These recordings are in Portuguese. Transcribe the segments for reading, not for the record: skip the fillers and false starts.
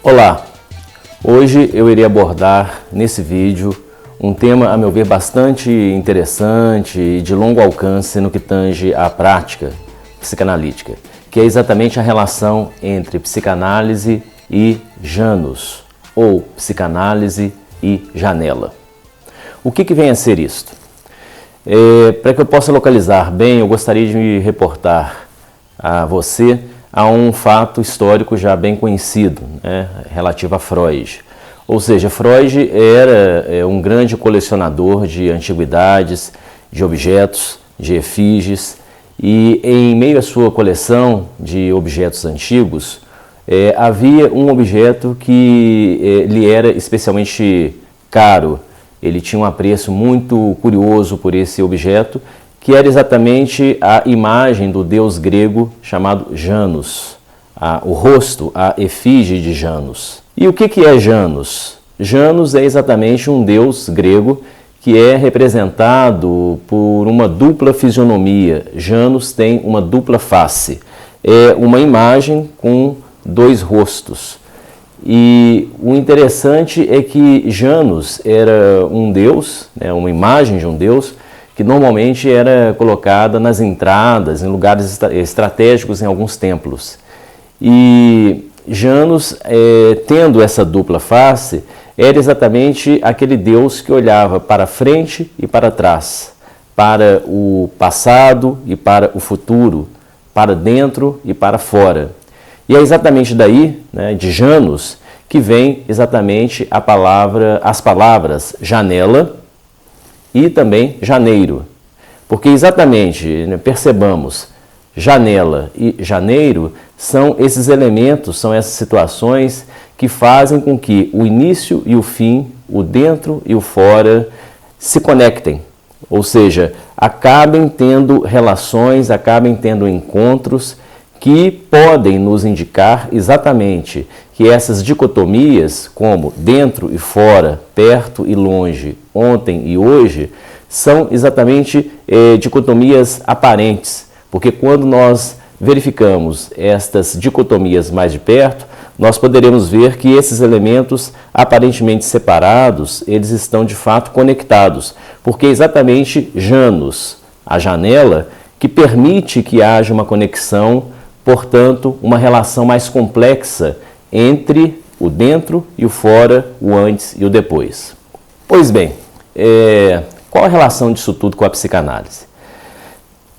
Olá, hoje eu irei abordar nesse vídeo um tema, a meu ver, bastante interessante e de longo alcance no que tange à prática psicanalítica, que é exatamente a relação entre psicanálise e Janus, ou psicanálise e janela. O que vem a ser isto? Para que eu possa localizar bem, eu gostaria de me reportar a você a um fato histórico já bem conhecido, né, relativo a Freud. Ou seja, Freud era um grande colecionador de antiguidades, de objetos, de efígies, e em meio à sua coleção de objetos antigos, havia um objeto que lhe era especialmente caro. Ele tinha um apreço muito curioso por esse objeto, que era exatamente a imagem do deus grego chamado Janus, o rosto, a efígie de Janus. E o que é Janus? Janus é exatamente um deus grego que é representado por uma dupla fisionomia. Janus tem uma dupla face. É uma imagem com dois rostos. E o interessante é que Janus era um deus, né, uma imagem de um deus, que normalmente era colocada nas entradas, em lugares estratégicos em alguns templos. E Janus, tendo essa dupla face, era exatamente aquele deus que olhava para frente e para trás, para o passado e para o futuro, para dentro e para fora. E é exatamente daí, né, de Janus, que vem exatamente as palavras janela e também janeiro. Porque exatamente, né, percebamos, janela e janeiro são esses elementos, são essas situações que fazem com que o início e o fim, o dentro e o fora se conectem. Ou seja, acabem tendo relações, acabem tendo encontros que podem nos indicar exatamente que essas dicotomias, como dentro e fora, perto e longe, ontem e hoje, são exatamente dicotomias aparentes, porque quando nós verificamos estas dicotomias mais de perto, nós poderemos ver que esses elementos aparentemente separados, eles estão de fato conectados, porque é exatamente Janus, a janela, que permite que haja uma conexão, portanto, uma relação mais complexa entre o dentro e o fora, o antes e o depois. Pois bem, qual a relação disso tudo com a psicanálise?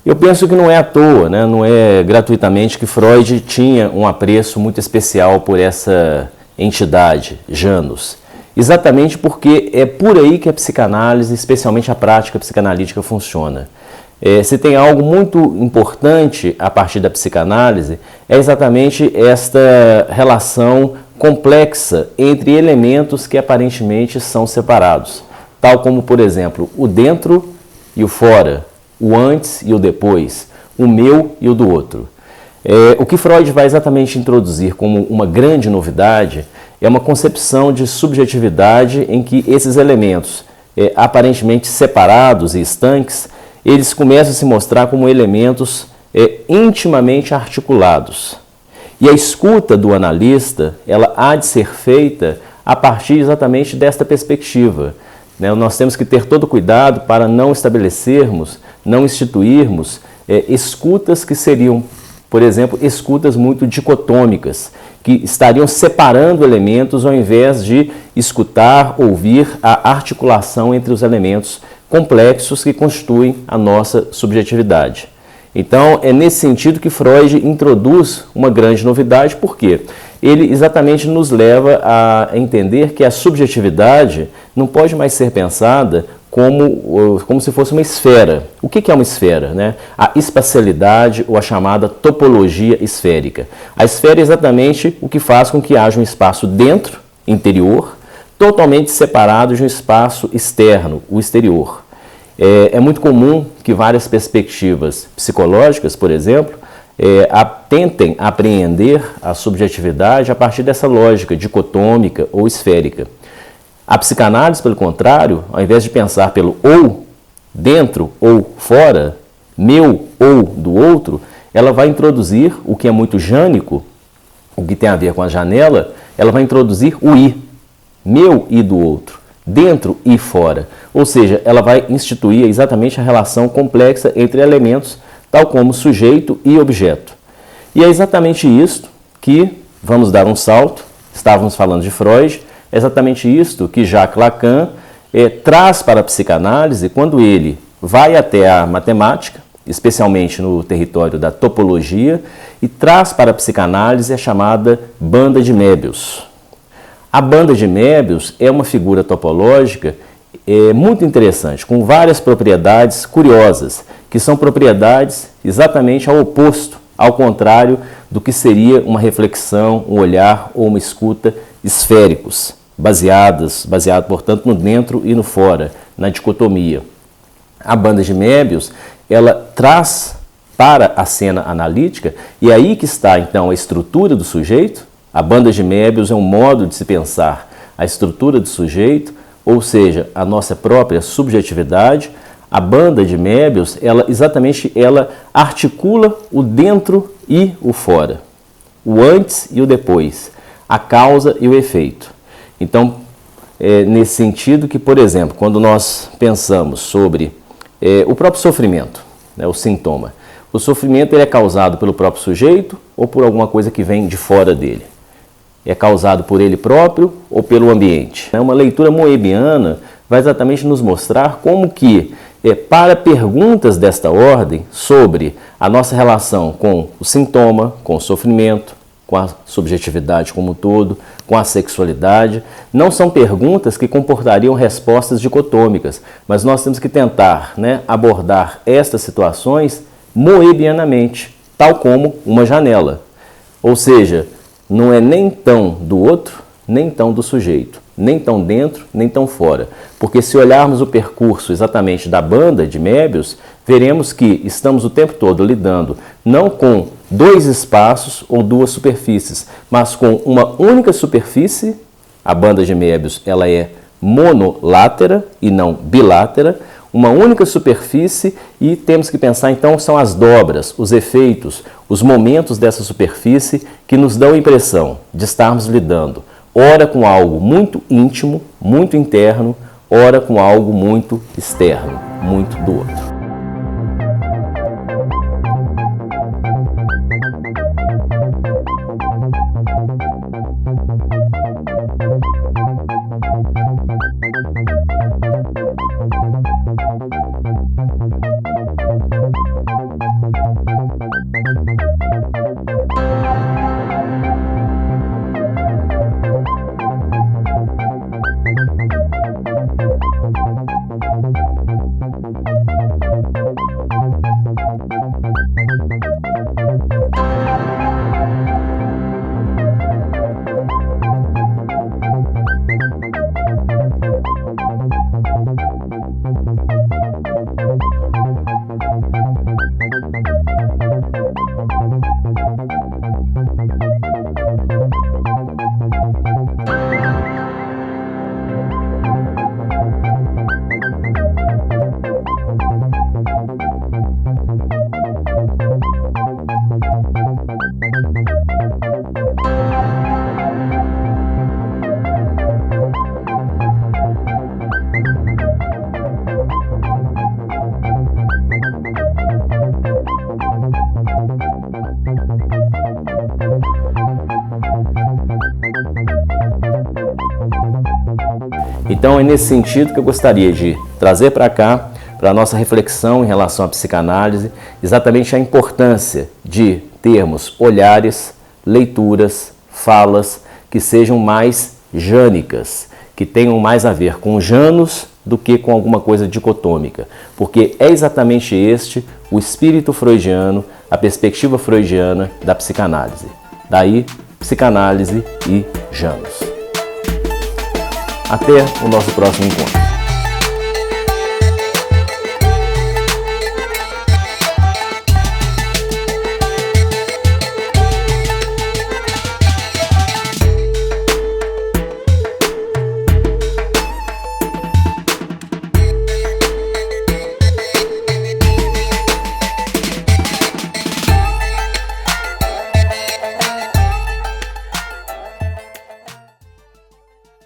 Eu penso que não é à toa, né? Não é gratuitamente que Freud tinha um apreço muito especial por essa entidade, Janus. Exatamente porque é por aí que a psicanálise, especialmente a prática psicanalítica, funciona. Se tem algo muito importante a partir da psicanálise, é exatamente esta relação complexa entre elementos que aparentemente são separados, tal como, por exemplo, o dentro e o fora, o antes e o depois, o meu e o do outro. O que Freud vai exatamente introduzir como uma grande novidade é uma concepção de subjetividade em que esses elementos aparentemente separados e estanques, eles começam a se mostrar como elementos intimamente articulados. E a escuta do analista, ela há de ser feita a partir exatamente desta perspectiva. Nós temos que ter todo cuidado para não estabelecermos, não instituirmos escutas que seriam, por exemplo, escutas muito dicotômicas, que estariam separando elementos ao invés de escutar, ouvir a articulação entre os elementos complexos que constituem a nossa subjetividade. Então, é nesse sentido que Freud introduz uma grande novidade, porque ele exatamente nos leva a entender que a subjetividade não pode mais ser pensada como se fosse uma esfera. O que é uma esfera, né? A espacialidade ou a chamada topologia esférica. A esfera é exatamente o que faz com que haja um espaço dentro, interior, totalmente separado de um espaço externo, o exterior. É muito comum que várias perspectivas psicológicas, por exemplo, tentem apreender a subjetividade a partir dessa lógica dicotômica ou esférica. A psicanálise, pelo contrário, ao invés de pensar pelo ou, dentro ou fora, meu ou do outro, ela vai introduzir o que é muito jânico, o que tem a ver com a janela, ela vai introduzir o I, meu e do outro, dentro e fora. Ou seja, ela vai instituir exatamente a relação complexa entre elementos, tal como sujeito e objeto. E é exatamente isto que, vamos dar um salto, estávamos falando de Freud, é exatamente isto que Jacques Lacan traz para a psicanálise quando ele vai até a matemática, especialmente no território da topologia, e traz para a psicanálise a chamada banda de Möbius. A banda de Möbius é uma figura topológica muito interessante, com várias propriedades curiosas, que são propriedades exatamente ao oposto, ao contrário do que seria uma reflexão, um olhar ou uma escuta esféricos, baseado, portanto, no dentro e no fora, na dicotomia. A banda de Möbius, ela traz para a cena analítica, e é aí que está, então, a estrutura do sujeito. A banda de Möbius é um modo de se pensar a estrutura do sujeito, ou seja, a nossa própria subjetividade. A banda de Möbius, ela articula o dentro e o fora, o antes e o depois, a causa e o efeito. Então, é nesse sentido que, por exemplo, quando nós pensamos sobre o próprio sofrimento, o sintoma, o sofrimento ele é causado pelo próprio sujeito ou por alguma coisa que vem de fora dele? É causado por ele próprio ou pelo ambiente? Uma leitura moebiana vai exatamente nos mostrar como que, para perguntas desta ordem sobre a nossa relação com o sintoma, com o sofrimento, com a subjetividade como um todo, com a sexualidade, não são perguntas que comportariam respostas dicotômicas, mas nós temos que tentar abordar estas situações moebianamente, tal como uma janela. Ou seja, não é nem tão do outro, nem tão do sujeito, nem tão dentro, nem tão fora. Porque se olharmos o percurso exatamente da banda de Möbius, veremos que estamos o tempo todo lidando não com dois espaços ou duas superfícies, mas com uma única superfície. A banda de Möbius ela é monolátera e não bilátera, uma única superfície, e temos que pensar então são as dobras, os efeitos, os momentos dessa superfície que nos dão a impressão de estarmos lidando ora com algo muito íntimo, muito interno, ora com algo muito externo, muito do outro. Então é nesse sentido que eu gostaria de trazer para cá, para a nossa reflexão em relação à psicanálise, exatamente a importância de termos olhares, leituras, falas que sejam mais jânicas, que tenham mais a ver com Janus do que com alguma coisa dicotômica, porque é exatamente este o espírito freudiano, a perspectiva freudiana da psicanálise. Daí, psicanálise e Janus. Até o nosso próximo encontro.